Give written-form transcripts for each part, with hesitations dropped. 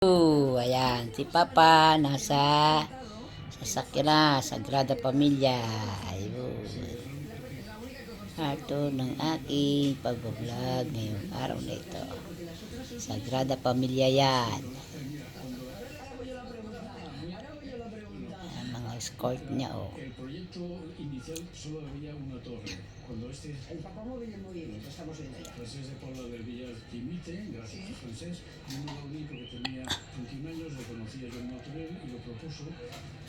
Ayan, si Papa nasa sasakyan na, Sagrada Pamilya. Ayun. Ito ng aking pag-vlog ngayong araw na ito. Sagrada Pamilya yan. Ang mga escort niya, oh. El proyecto inicial solo había una torre. Cuando el papamóvil en movimiento, estamos viendo ya. Pues es de Paula del Villar Quimite, gracias a Francés, un Gaudí que tenía 21 años, lo conocía John Martorell y lo propuso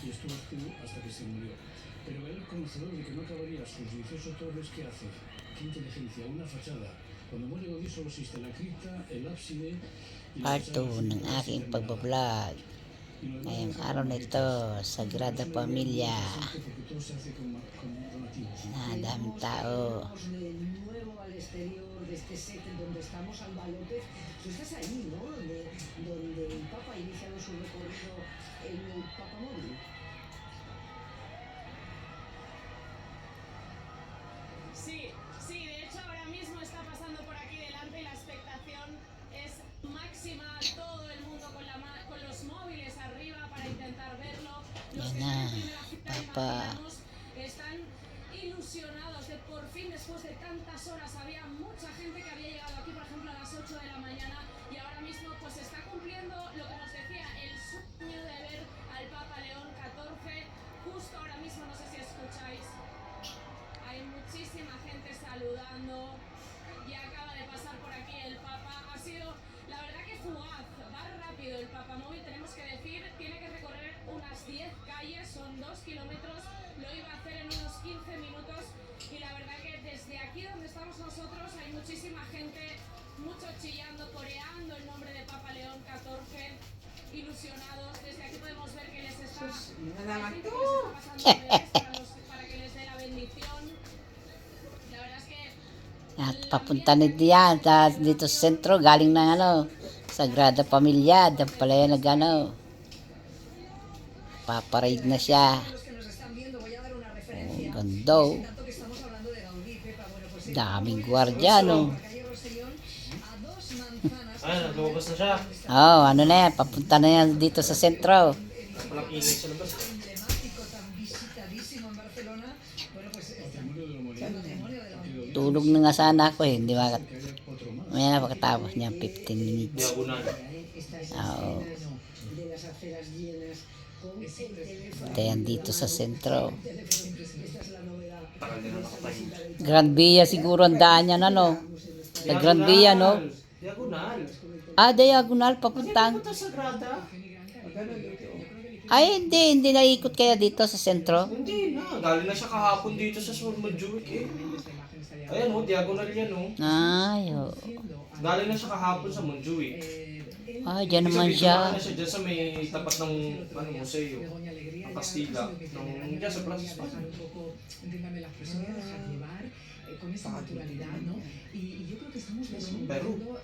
y estuvo hasta que se murió. Pero él, conocedor de que no acabaría sus 18 torres, ¿qué hace? ¿Qué inteligencia? Una fachada. Cuando muere Gaudí solo existe la cripta, el ábside y la Part 2 ng aking pag-vlog. Ngayong araw na ito, Sagrada Pamilya. Daming tao. Sí, sí, de hecho ahora mismo está pasando por aquí delante y la expectación es máxima, todo el mundo con los móviles arriba para intentar verlo. Los que están en primera fila, imaginamos, están ilusionados de por fin, después de tantas horas, había mucha gente que había llegado aquí, por ejemplo, a las 8 de la mañana y ahora mismo pues está cumpliendo lo que nos decía, el sueño de ver al Papa León XIV, justo ahora mismo, no sé si escucháis. Hay muchísima gente saludando. Ya acaba de pasar por aquí el Papa. Ha sido, la verdad que fugaz. Va rápido el Papamóvil, tenemos que decir. Tiene que recorrer unas 10 calles, son 2 kilómetros. Lo iba a hacer en unos 15 minutos. Y la verdad que desde aquí donde estamos nosotros hay muchísima gente, mucho chillando, coreando el nombre de Papa León XIV. Ilusionados. Desde aquí podemos ver que les está pasando para que les dé la bendición. At papunta na diyan dito sa sentro, galing ng Sagrada Pamilya. Diyan pala yan paparade na siya. Oh, ganda, oh. Daming gwardiya, no. Lumabas na siya. Oh, ano na yan, papunta na yan dito sa sentro. Walang ingay sa labas. Tulog na nga sana ako eh, hindi makat. May napakatapos niya, 15 minutes. Diagonal. Oo. Ito yan dito sa sentro. Takal din na nakapahinga. Grand Via siguro ang daan niya Sa Grand Via, no? Diagonal. Diagonal, papuntang. Punta sa Grada. Ay, hindi naikot kaya dito sa sentro. Hindi na. Galing na siya kahapon dito sa Montjuic eh. Ayan oh, diagonal yan oh. Ay, oh. Galing na siya kahapon sa Montjuic. Ay, dyan naman siya. Dumaan na siya dyan sa may tapat ng museo. Ang Kastila. Diyan sa Plaza España. Peru.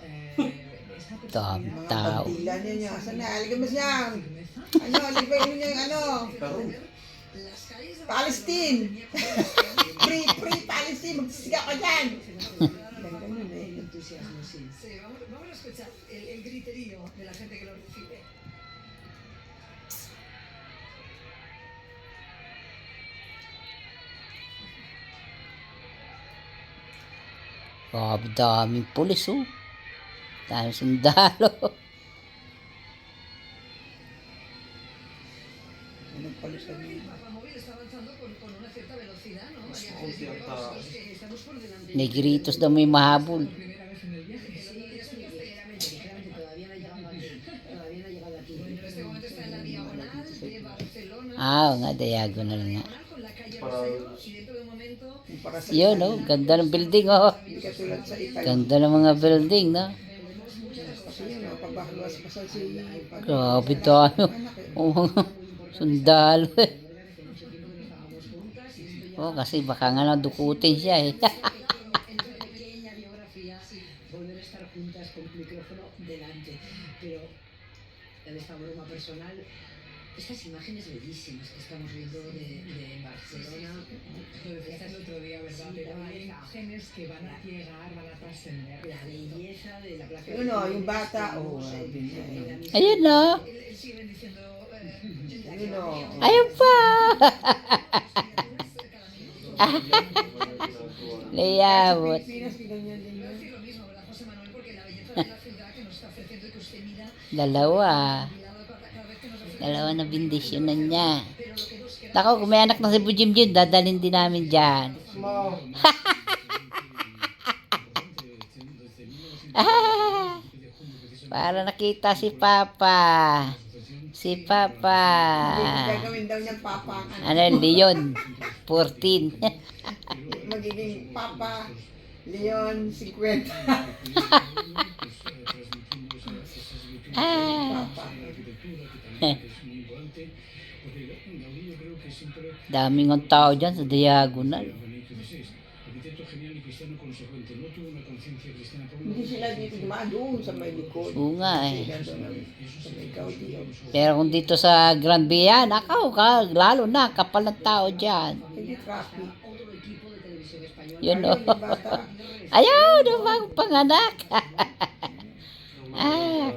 Daming tao. Pila niya. Asan na? Aligay mo siya. Aligay mo niya yung Peru. Palestine. Free Palestine. Magsisigaw ka dyan. Sí, vamos a escuchar el griterío de la gente que lo recibe. Daming pulis, oh. Daming sundalo. El papamóvil está avanzando con una cierta velocidad, ¿no? Estamos por delante. Negritos daw may mahabol. Primera vez en el viaje. Todavía no ha llegado aquí. En este momento está en la diagonal de Barcelona. Nga, diagonal nga. Con la calle Roselló y dentro de un momento. Yun, oh. Ganda ng building, oh. Hindi ka tulad sa Italy. Ganda ng mga building, no? Kasi yun, pagbahaluas pa sa si... Grabe tayo. Oh, sundalo, eh. Oh, kasi baka nga lang dukutin siya, eh. Pequeña biografía, volver a estar juntas con el micrófono delante. Pero en esta broma personal, Estas imágenes bellísimas que estamos viendo de Barcelona. Lo decías el otro día, ¿verdad? Sí, Pero la hay belleza. imágenes que van a llegar, van a trascender. La belleza de la plaza Yun o, yung bata, oh, sabi niya. Ayun no. Él sigue diciendo... Yun o. Ayun pa. Liyabot. Pilipinas, ganyan din yun. Lo mismo, ¿verdad, José Manuel? Porque la belleza de la ciudad que nos está ofreciendo y que usted mira... Dalawa. Dalawa na bindisyonan niya. Ako, kung may anak na si Bujimjim, dadalhin din namin dyan. Para nakita si Papa. Si Papa. Gagawin daw niyang papa. Ano yun, Leon? 14. Magiging papa. Leon, 50. Papa. Daming ang tao dyan sa diagonal. Hindi sila dito dumaan doon sa may likod. Oo nga eh. Sila doon sa may kaudiyo. Pero kung dito sa Grand Via, nakaw ka, lalo na, kapal ng tao dyan. Hindi traffic. Yun Ayun, o. yung bata. Ayaw, na bagong panganak.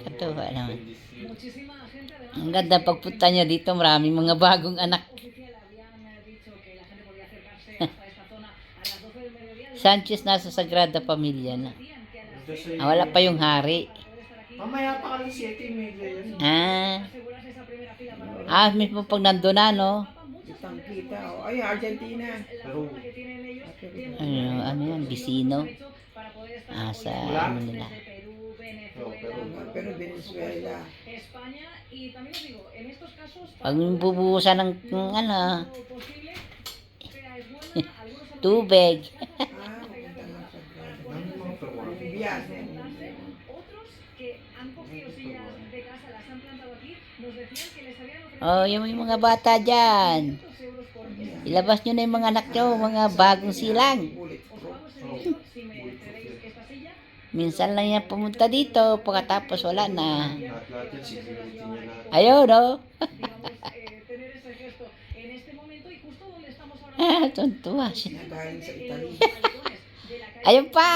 Katuwa naman. Muchísima gente, además, Ang ganda pagpunta nyo dito, maraming mga bagong anak. oficial habían dicho que la gente podía acercarse hasta esta zona a las 12 del mediodía. Sanchez nasa Sagrada Familia na. Decían que a las Kasi, Wala pa yung hari. mamaya pa kami 7:30 yan. asegurarse esa primera fila para ver Mismo pag nandun na, no? Kitang kita. Oh. Ayun, Argentina. Pero, que tienen ellos. Ano yan, Vicino. Para poder estar Sa Wala. ano nila. desde Perú, No, Venezuela, Pero Venezuela. España y también os digo, en estos casos Pag bubuhusan ng ano, lo posible sea es buena, algunos tubig. Ah, pupunta nga sa Grado. ano mga performance? Biyahe. otros que han cogido sillas de casa, las han plantado aquí, nos decían que les habían ofrecido Oh, yung mga bata dyan. 500 euros por mes. Ilabas nyo na yung mga anak nyo, mga bagong silang. Bullet Os proof. pago ese dinero si me cedéis esta silla. Minsan lang yan pumunta dito, pagkatapos wala na. Lahat yan, security niya lahat. Ayun, no? Digamos, tener ese gesto en este momento y justo donde estamos ahora Tuntua siya. Nagaling sa en Italy. los balcones de la calle. Ayun pa!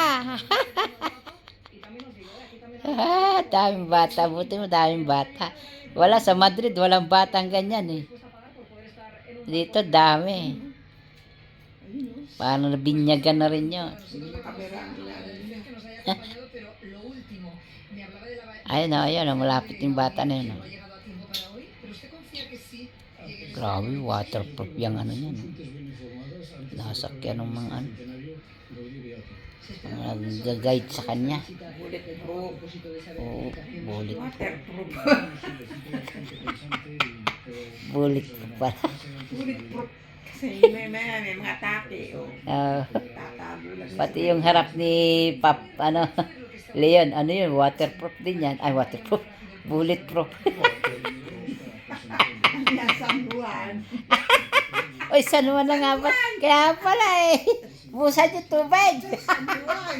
Y también os digo, aquí también Daming bata, buti mo daming bata. Wala sa Madrid, walang batang ganyan eh. a pagar por poder estar en un Dito dami. Parang nabinyagan na rin yun. Hindi makamera ang ilan. Que nos haya acompañado, pero lo último, me hablaba de la... Ayun, malapit yung bata na yun. No ha llegado a tiempo para hoy, pero usted confía que sí llegue. Grabe, waterproof yung ano yan. Nasakyan ng mga ano. Mga nag-guide sa kanya. Bullet proof. Oo, bullet. Waterproof. Bullet ko pala. Bullet proof. Kasi may mga take. Oh. Tatago lang. Pati yung harap ni Leon, ano yun, waterproof din yan. Ay, waterproof. Bulletproof. Yan, San Juan. Oy, San Juan na nga ba? Kaya pala eh. Busan yung tubig. San Juan.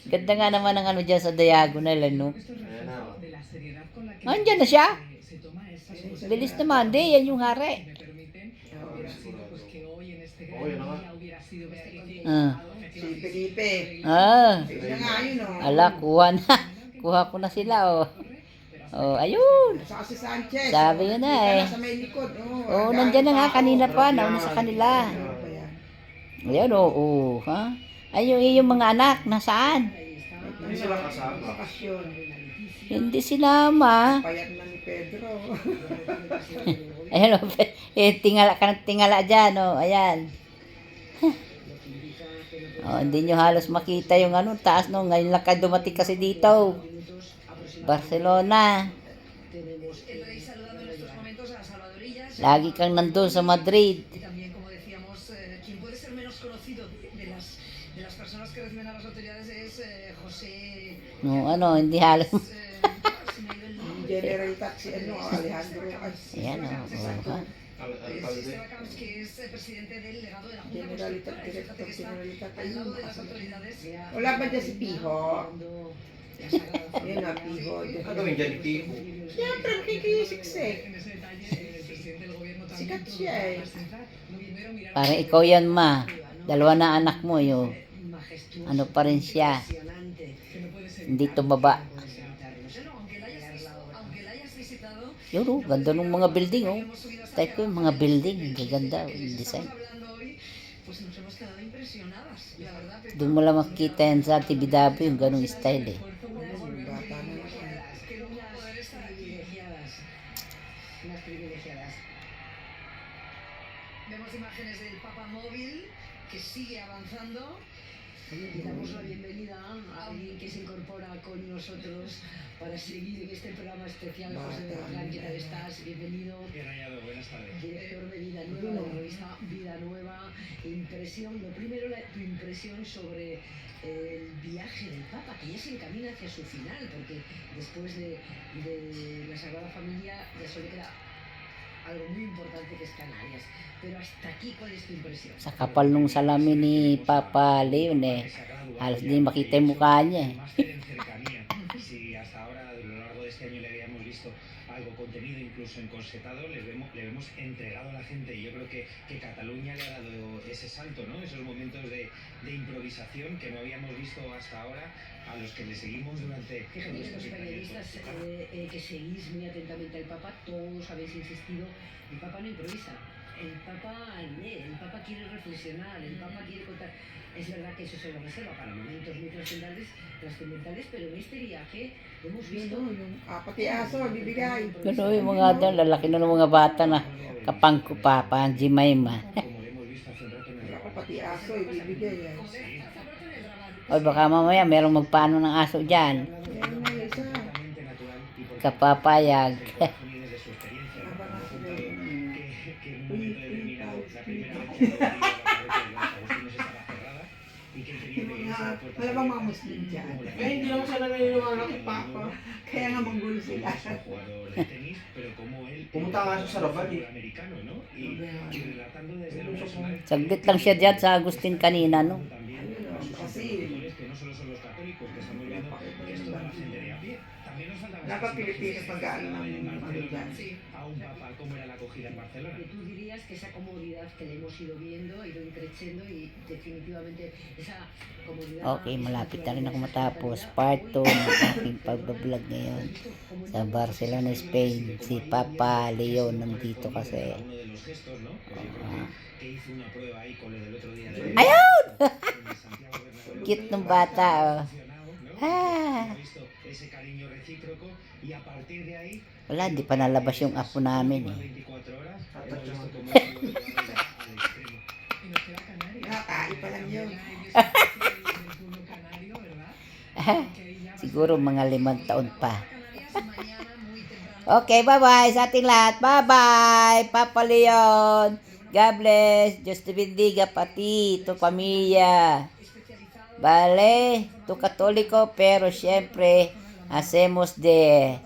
Ganda nga naman ang ano dyan sa diagonal, ano? Ayan na. De la seriedad con la que Andyan na siya. se toma esta Bilis naman, di, yan yung hari. me permiten, hubiera sido pues que hoy en este gran Oye, no. día hubiera sido beatificado, Ah. Si Felipe. Ah, Ayun na nga yun, oh. ala, kuha na. Kuha ko na sila, oh. Oh, ayun. Saka si Sanchez. Sabi yun na eh. Sa may likod. Oh, nandyan na nga kanina pa, nauna sa kanila. Ano pa yan? Ayan, oo, ha? Ayun, yung mga anak, nasaan? Hindi sila kasama. Bakasyon. Hindi sinama. Payat na ni Pedro. Ayan, tingala ka ng tingala dyan, oh, ayan. Oh, hindi nyo halos makita yung ano, taas no, ngayon lang ka dumating kasi dito. Barcelona. Tenemos el rey saludando en estos momentos a Salvadorillas. Lagi kang nandun sa Madrid. Y también, como decíamos, quien puede ser menos conocido de las personas que reciben a las autoridades es José. No, ano, hindi halos. Se me ha ido el nombre. General Taxi, Alejandro. Ayan, oh, ha? Alcalde. Camps, que es presidente del legado de la Junta Generalitat, Constitucional, director, que está Generalitat. al lado de las autoridades. Wala ba dyan si Piho? Yun nga, pihod. Ano gawin dyan ni Pico? Siyempre, nakikisiksik. En ese detalle, el presidente del gobierno también Sikat tuvo siya que eh. centrar. Lo primero, mirar Parang ikaw yan, ma. Dalawa na anak mo, yun. Majestuoso, Ano pa rin siya. impresionante. que no puede ser. Hindi tumaba. Puedes evitarlo. No, aunque la hayas visitado, Yun, oh, ganda ng mga building, oh. Type ko yung mga building. Ang ganda, que yung design. estamos hablando hoy, pues nos hemos quedado impresionadas, la verdad. Pepa. Doon mo lang makikita yan sa TBW, yung ganong style, eh. Bata na siya. Que no poder estar aquí. Unas privilegiadas. Vemos imágenes del Papa Móvil que sigue avanzando. Y damos la bienvenida a alguien que se incorpora con nosotros para seguir en este programa especial. José Beltrán, ¿qué tal estás? Bienvenido. Bien hallado, buenas tardes. Director de Vida Nueva, de la revista Vida Nueva. Impresión, lo primero, tu impresión sobre el viaje del Papa, que ya se encamina hacia su final, porque después de la Sagrada Familia ya solo queda algo muy importante que es Canarias. Pero hasta aquí, ¿cuál es tu impresión? Sa kapal nung salamin ni Papa Leon, eh. Halos di makita yung mukha niya, eh. Máster en cercanía. Si hasta ahora, a lo largo de este año, le habíamos visto algo contenido, incluso encorsetado, le vemos entregado a la gente. Y yo creo que Cataluña le ha dado ese salto, ¿no? Esos momentos de improvisación que no habíamos visto hasta ahora, a los que le seguimos durante Fíjate todos que los estos periodistas que seguís muy atentamente al Papa, todos habéis insistido, el Papa no improvisa, el Papa lee, el Papa quiere reflexionar, el Papa quiere contar. Es verdad que eso se lo reserva para momentos muy trascendentales, pero en este viaje hemos visto... Yun, yung pati aso, bibigay. Pero yung mga doon, lalaki na ng mga bata na kapangko Papa, ang Jemima. como lo hemos visto hace un rato en el Ako programa. pati aso, ibibigay yan. O baka mamaya merong magpaano ng aso dyan. Yan nga yung isa. Completamente natural y porque Kapapayag. desde su experiencia, ¿no? Habang Como sila contó yun. que en un momento determinado, la primera vez que abrió la puerta de los agustinos estaba cerrada y que él quería que esa puerta Wala bang mga Muslim dyan? Eh, hindi naman sila naniniwala kay Papa. Kaya nga manggulo sila. Es un jugador de tenis, pero como él Pumunta nga siya sa Rabat, eh. americano, ¿no? Y relatando desde lo personal Saglit lang siya dyan sa Agustin kanina, no? también Ayun, a sus kasi interlocutores, que no solo son los católicos, que estamos viendo que es toda la gente de a pie. También nos falta dapat Pilipinas mag-ano ng ano dyan. a un papa cómo era la acogida en Barcelona. Que tú dirías que esa comodidad que le hemos ido viendo, ha ido increciendo y definitivamente esa comodidad... Okay, malapit na rin ako matapos. Part 2 ng aking pagbablog ngayon sa Barcelona, Spain. Si Papa Leon nandito kasi. Uno de los gestos, ¿no? Pues yo creo que hizo una prueba ahí con lo del otro día. Ayun! En Santiago Bernabéu. Cute ng bata, oh. Emocionado, ¿no? Ah. Ha visto ese cariño recíproco y a partir de ahí Wala, di pa nalabas yung apo namin, eh. 24 horas hemos visto cómo ha sido llevado al extremo. Y nos queda Canarias. Nakakain pa lang yun. Ya hay disfrute del pueblo canario, ¿verdad? Que ahí ya va a ser- Siguro mga 5 taon pa. Canarias mañana muy temprano. Okay, bye-bye sa ating lahat. Bye-bye, Papa Leon. God bless. Diyos te bendiga pati, tu pamilya. Vale, tu católico, pero siempre hacemos de,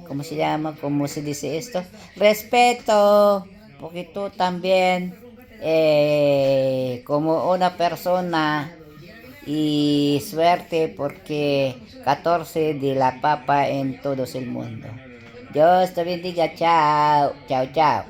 ¿cómo se llama? ¿Cómo se dice esto? Respeto, porque tú también, como una persona, y suerte porque 14 de la papa en todo el mundo. Dios te bendiga. Chao, chao, chao.